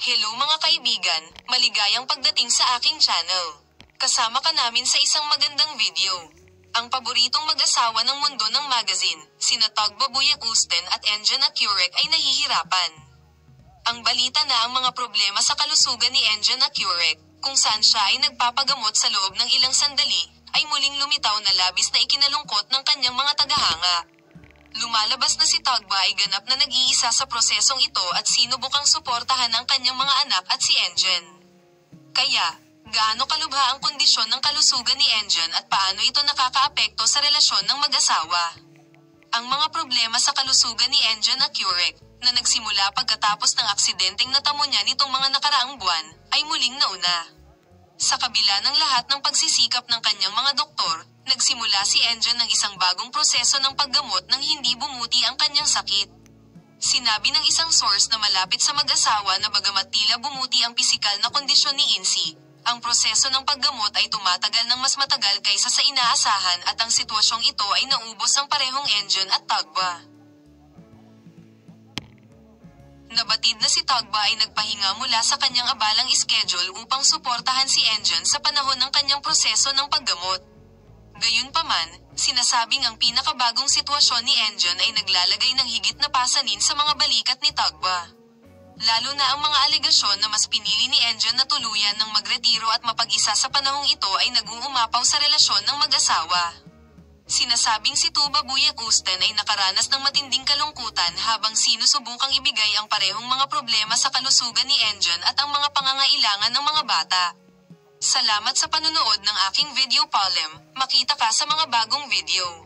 Hello mga kaibigan, maligayang pagdating sa aking channel. Kasama ka namin sa isang magandang video. Ang paboritong mag-asawa ng mundo ng magazine, sina Tagba Buyak-Usten at Enjan Akurek ay nahihirapan. Ang balita na ang mga problema sa kalusugan ni Enjan Akurek, kung saan siya ay nagpapagamot sa loob ng ilang sandali, ay muling lumitaw na labis na ikinalungkot ng kanyang mga tagahanga. Lumalabas na si Tagba ay ganap na nag-iisa sa prosesong ito at sinubukang suportahan ang kanyang mga anak at si Enjan. Kaya, gaano kalubha ang kondisyon ng kalusugan ni Enjan at paano ito nakakaapekto sa relasyon ng mag-asawa? Ang mga problema sa kalusugan ni Enjan Akurek, na nagsimula pagkatapos ng aksidenteng natamo niya nitong mga nakaraang buwan, ay muling nauna. Sa kabila ng lahat ng pagsisikap ng kanyang mga doktor, nagsimula si Enjan ng isang bagong proseso ng paggamot nang hindi bumuti ang kanyang sakit. Sinabi ng isang source na malapit sa mag-asawa na bagamat tila bumuti ang pisikal na kondisyon ni Insi, ang proseso ng paggamot ay tumatagal ng mas matagal kaysa sa inaasahan at ang sitwasyong ito ay naubos ang parehong Enjan at Tagba. Nabatid na si Tagba ay nagpahinga mula sa kanyang abalang schedule upang suportahan si Enjan sa panahon ng kanyang proseso ng paggamot. Gayunpaman, sinasabing ang pinakabagong sitwasyon ni Enjan ay naglalagay ng higit na pasanin sa mga balikat ni Tagba. Lalo na ang mga alegasyon na mas pinili ni Enjan na tuluyan ng magretiro at mapag-isa sa panahong ito ay nag-uumapaw sa relasyon ng mag-asawa. Sinasabing si Tuba Buyak-Usten ay nakaranas ng matinding kalungkutan habang sinusubukang ibigay ang parehong mga problema sa kalusugan ni Enjan at ang mga pangangailangan ng mga bata. Salamat sa panunood ng aking video Palem, makita ka sa mga bagong video.